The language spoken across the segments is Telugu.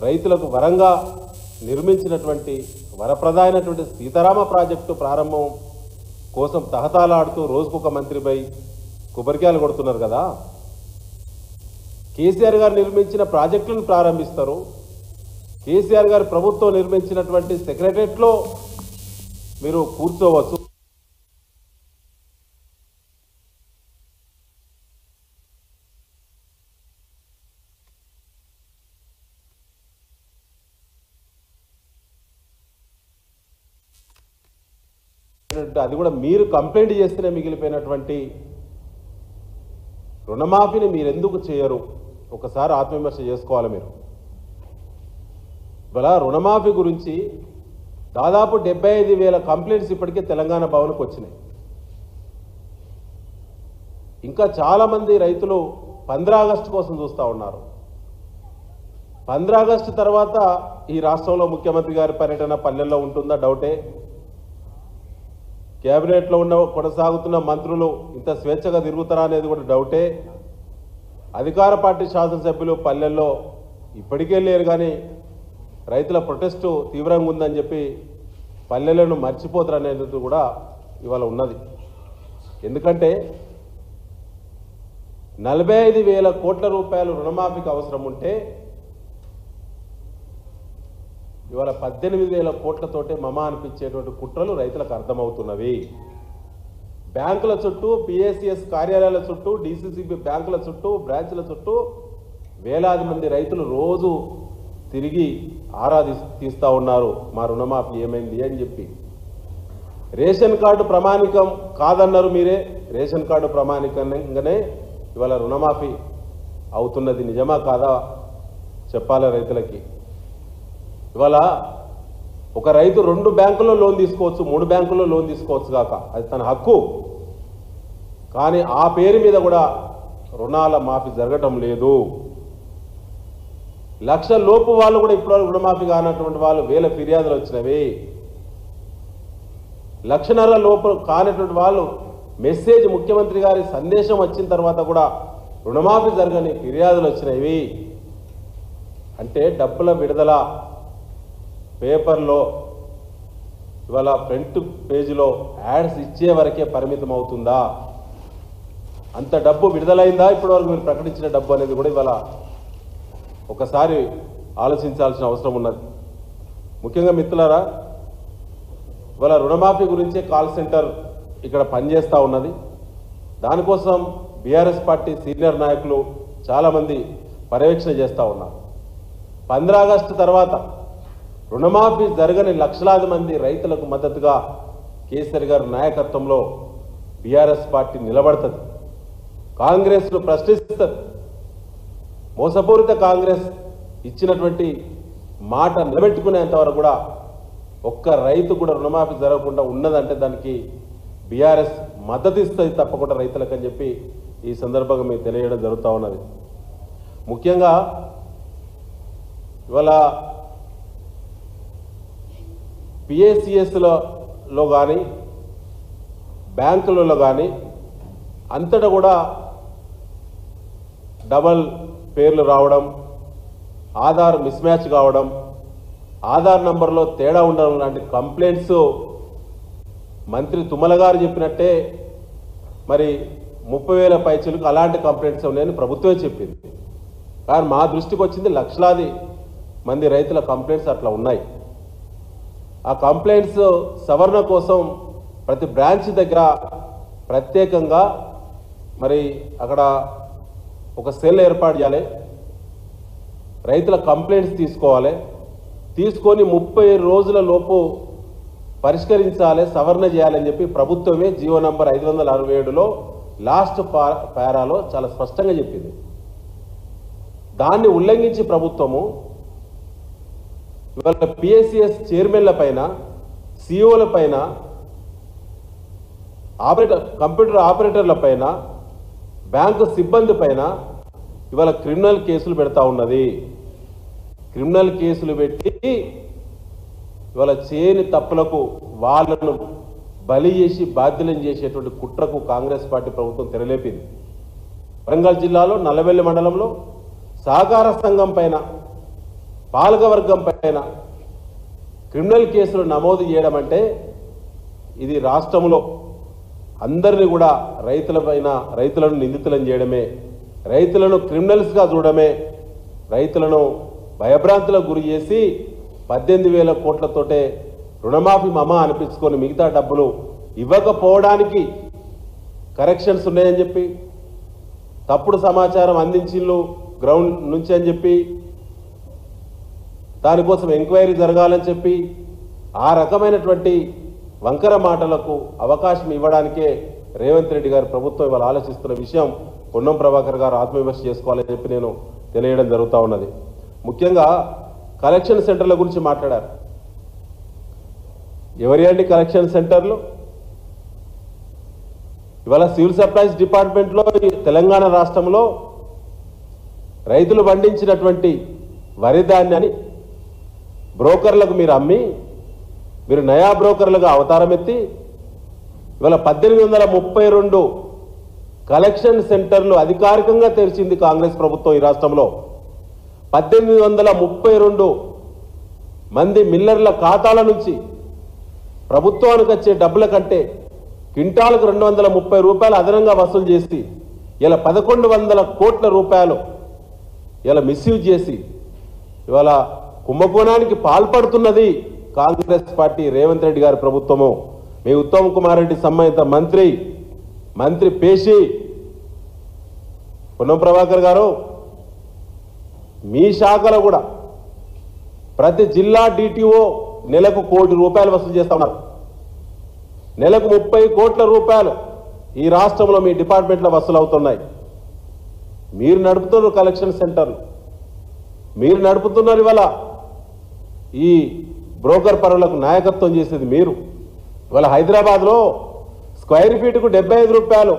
రైతులకు వరంగా నిర్మించినటువంటి వరప్రదాయమైనటువంటి సీతారామ ప్రాజెక్టు ప్రారంభం కోసం తహతాలాడుతూ రోజుకొక మంత్రిపై కొబ్బరికాయలు కొడుతున్నారు కదా. కేసీఆర్ గారు నిర్మించిన ప్రాజెక్టులను ప్రారంభిస్తారు. కేసీఆర్ గారి ప్రభుత్వం నిర్మించినటువంటి సెక్రటరియట్లో మీరు కూర్చోవచ్చు. అది కూడా మీరు కంప్లైంట్ చేస్తేనే మిగిలిపోయినటువంటి రుణమాఫీని మీరు ఎందుకు చేయరు? ఒకసారి ఆత్మవిమర్శ చేసుకోవాలి మీరు. ఇవాళ రుణమాఫీ గురించి దాదాపు 75,000 కంప్లైంట్స్ ఇప్పటికే తెలంగాణ భవన్కి వచ్చినాయి. ఇంకా చాలామంది రైతులు 15 ఆగస్టు కోసం చూస్తూ ఉన్నారు. 15 ఆగస్టు తర్వాత ఈ రాష్ట్రంలో ముఖ్యమంత్రి గారి పర్యటన పల్లెల్లో ఉంటుందా డౌటే. కేబినెట్లో కొనసాగుతున్న మంత్రులు ఇంత స్వేచ్ఛగా తిరుగుతారా అనేది కూడా డౌటే. అధికార పార్టీ శాసనసభ్యులు పల్లెల్లో ఇప్పటికే లేరు, కానీ రైతుల ప్రొటెస్టు తీవ్రంగా ఉందని చెప్పి పల్లెలను మర్చిపోతారు అనేది కూడా ఇవాళ ఉన్నది. ఎందుకంటే 45,000 కోట్ల రూపాయలు రుణమాఫీకి అవసరం ఉంటే ఇవాళ 18,000 కోట్లతోటే మమా అనిపించేటువంటి కుట్రలు రైతులకు అర్థమవుతున్నవి. బ్యాంకుల చుట్టూ, పిఎస్సిఎస్ కార్యాలయాల చుట్టూ, డిసిసిబి బ్యాంకుల చుట్టూ, బ్రాంచ్ల చుట్టూ వేలాది మంది రైతులు రోజు తిరిగి తీస్తూ ఉన్నారు మా రుణమాఫీ ఏమైంది అని చెప్పి. రేషన్ కార్డు ప్రమాణికం కాదన్నారు మీరే. రేషన్ కార్డు ప్రమాణికంగానే ఇవాళ రుణమాఫీ అవుతున్నది. నిజమా కాదా చెప్పాలి రైతులకి. ఇవాళ ఒక రైతు 2 బ్యాంకుల్లో లోన్ తీసుకోవచ్చు, 3 బ్యాంకుల్లో లోన్ తీసుకోవచ్చు కాక, అది తన హక్కు. కానీ ఆ పేరు మీద కూడా రుణాల మాఫీ జరగటం లేదు. 1,00,000 లోపు వాళ్ళు కూడా ఇప్పటివరకు రుణమాఫీ కానటువంటి వాళ్ళు వేల ఫిర్యాదులు వచ్చినవి. 1,50,000 లోపు కానటువంటి వాళ్ళు మెసేజ్ ముఖ్యమంత్రి గారి సందేశం వచ్చిన తర్వాత కూడా రుణమాఫీ జరగని ఫిర్యాదులు వచ్చినవి. అంటే డబ్బుల విడుదల పేపర్లో ఇవాళ ఫ్రంట్ పేజీలో యాడ్స్ ఇచ్చే వరకే పరిమితం అవుతుందా? అంత డబ్బు విడుదలైందా ఇప్పటివరకు మీరు ప్రకటించిన డబ్బు అనేది కూడా ఇవాళ ఒకసారి ఆలోచించాల్సిన అవసరం ఉన్నది. ముఖ్యంగా మిత్రులారా, ఇవాళ రుణమాఫీ గురించే కాల్ సెంటర్ ఇక్కడ పనిచేస్తూ ఉన్నది. దానికోసం బీఆర్ఎస్ పార్టీ సీనియర్ నాయకులు చాలామంది పర్యవేక్షణ చేస్తూ ఉన్నారు. 15 ఆగస్టు తర్వాత రుణమాఫీ జరగని లక్షలాది మంది రైతులకు మద్దతుగా కేసీఆర్ గారి నాయకత్వంలో బీఆర్ఎస్ పార్టీ నిలబడుతుంది. కాంగ్రెస్ను ప్రశ్నిస్తుంది. మోసపూరిత కాంగ్రెస్ ఇచ్చినటువంటి మాట నిలబెట్టుకునేంత వరకు కూడా ఒక్క రైతు కూడా రుణమాఫీ జరగకుండా ఉన్నదంటే దానికి బీఆర్ఎస్ మద్దతు ఇస్తుంది తప్పకుండా రైతులకు అని చెప్పి ఈ సందర్భంగా మీకు తెలియడం జరుగుతూ ఉన్నది. ముఖ్యంగా ఇవాళ పిఎస్సిఎస్లో కానీ బ్యాంకులలో కానీ అంతటా కూడా డబల్ పేర్లు రావడం, ఆధార్ మిస్ మ్యాచ్ కావడం, ఆధార్ నంబర్లో తేడా ఉండడం లాంటి కంప్లైంట్స్ మంత్రి తుమ్మల గారు చెప్పినట్టే మరి 30,000 పైచలకు అలాంటి కంప్లైంట్స్ ఉన్నాయని ప్రభుత్వమే చెప్పింది. కానీ మా దృష్టికి వచ్చింది లక్షలాది మంది రైతుల కంప్లైంట్స్ అట్లా ఉన్నాయి. ఆ కంప్లైంట్స్ సవరణ కోసం ప్రతి బ్రాంచ్ దగ్గర ప్రత్యేకంగా మరి అక్కడ ఒక సెల్ ఏర్పాటు చేయాలి. రైతుల కంప్లైంట్స్ తీసుకోవాలి. తీసుకొని 30 రోజుల లోపు పరిష్కరించాలి, సవరణ చేయాలని చెప్పి ప్రభుత్వమే జీవో నంబర్ 567లో లాస్ట్ పారాలో చాలా స్పష్టంగా చెప్పింది. దాన్ని ఉల్లంఘించి ప్రభుత్వము ఇవాళ పిఎస్సిఎస్ చైర్మన్ల పైన, సిఇఓల పైన, కంప్యూటర్ ఆపరేటర్ల పైన, బ్యాంకు సిబ్బంది పైన ఇవాళ క్రిమినల్ కేసులు పెడతా ఉన్నది. క్రిమినల్ కేసులు పెట్టి ఇవాళ చేయని తప్పులకు వాళ్ళను బలి చేసి బాధ్యులను చేసేటువంటి కుట్రకు కాంగ్రెస్ పార్టీ ప్రభుత్వం తెరలేపింది. వరంగల్ జిల్లాలో నల్లవెల్లి మండలంలో సహకార సంఘం పైన పాలకవర్గం పైన క్రిమినల్ కేసులు నమోదు చేయడం అంటే ఇది రాష్ట్రంలో అందరినీ కూడా రైతులను నిందితులను చేయడమే, రైతులను క్రిమినల్స్గా చూడడమే, రైతులను భయభ్రాంతులకు గురి చేసి 18,000 కోట్లతోటే రుణమాఫీ మమ అనిపించుకొని మిగతా డబ్బులు ఇవ్వకపోవడానికి కరెక్షన్స్ ఉన్నాయని చెప్పి తప్పుడు సమాచారం అందించిళ్ళు గ్రౌండ్ నుంచి అని చెప్పి దానికోసం ఎంక్వైరీ జరగాలని చెప్పి ఆ రకమైనటువంటి వంకర మాటలకు అవకాశం ఇవ్వడానికే రేవంత్ రెడ్డి గారి ప్రభుత్వం ఇవాళ ఆలోచిస్తున్న విషయం పొన్నం ప్రభాకర్ గారు ఆత్మవిమర్శ చేసుకోవాలని చెప్పి నేను తెలియడం జరుగుతూ ఉన్నది. ముఖ్యంగా కలెక్షన్ సెంటర్ల గురించి మాట్లాడారు. ఎవరి అండి కలెక్షన్ సెంటర్లు? ఇవాళ సివిల్ సప్లైస్ డిపార్ట్మెంట్లో తెలంగాణ రాష్ట్రంలో రైతులు పండించినటువంటి వరి ధాన్యాన్ని బ్రోకర్లకు మీరు అమ్మి మీరు నయా బ్రోకర్లుగా అవతారం ఎత్తి ఇవాళ 1832 కలెక్షన్ సెంటర్లు అధికారికంగా తెరిచింది కాంగ్రెస్ ప్రభుత్వం ఈ రాష్ట్రంలో. 1832 మంది మిల్లర్ల ఖాతాల నుంచి ప్రభుత్వానికి వచ్చే డబ్బుల కంటే క్వింటాలకు 230 రూపాయలు అదనంగా వసూలు చేసి ఇలా 1100 కోట్ల రూపాయలు ఇలా మిస్యూజ్ చేసి ఇవాళ కుంభకోణానికి పాల్పడుతున్నది కాంగ్రెస్ పార్టీ రేవంత్ రెడ్డి గారి ప్రభుత్వము. మీ ఉత్తమ్ కుమార్ రెడ్డి సంబంధిత మంత్రి పేషి పొన్నం ప్రభాకర్ గారు మీ శాఖలో కూడా ప్రతి జిల్లా డిటిఓ నెలకు 1 కోటి రూపాయలు వసూలు చేస్తా ఉన్నారు. నెలకు 30 కోట్ల రూపాయలు ఈ రాష్ట్రంలో మీ డిపార్ట్మెంట్లో వసూలు అవుతున్నాయి. మీరు నడుపుతున్నారు కలెక్షన్ సెంటర్లు, మీరు నడుపుతున్నారు. ఇవాళ ఈ బ్రోకర్ పరులకు నాయకత్వం చేసేది మీరు. ఇవాళ హైదరాబాద్లో స్క్వేర్ ఫీట్కు 75 రూపాయలు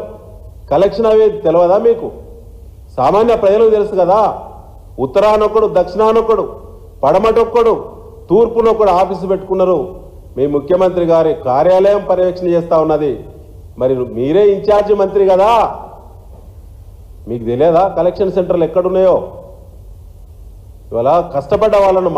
కలెక్షన్ అవేది తెలియదా మీకు? సామాన్య ప్రజలకు తెలుసు కదా. ఉత్తరానొక్కడు, దక్షిణానొక్కడు, పడమటొక్కడు, తూర్పునొక్కడు ఆఫీసు పెట్టుకున్నారు. మీ ముఖ్యమంత్రి గారి కార్యాలయం పర్యవేక్షణ చేస్తూ ఉన్నది. మరి మీరే ఇన్ఛార్జి మంత్రి కదా, మీకు తెలియదా కలెక్షన్ సెంటర్లు ఎక్కడున్నాయో? ఇవాళ కష్టపడ్డ వాళ్ళను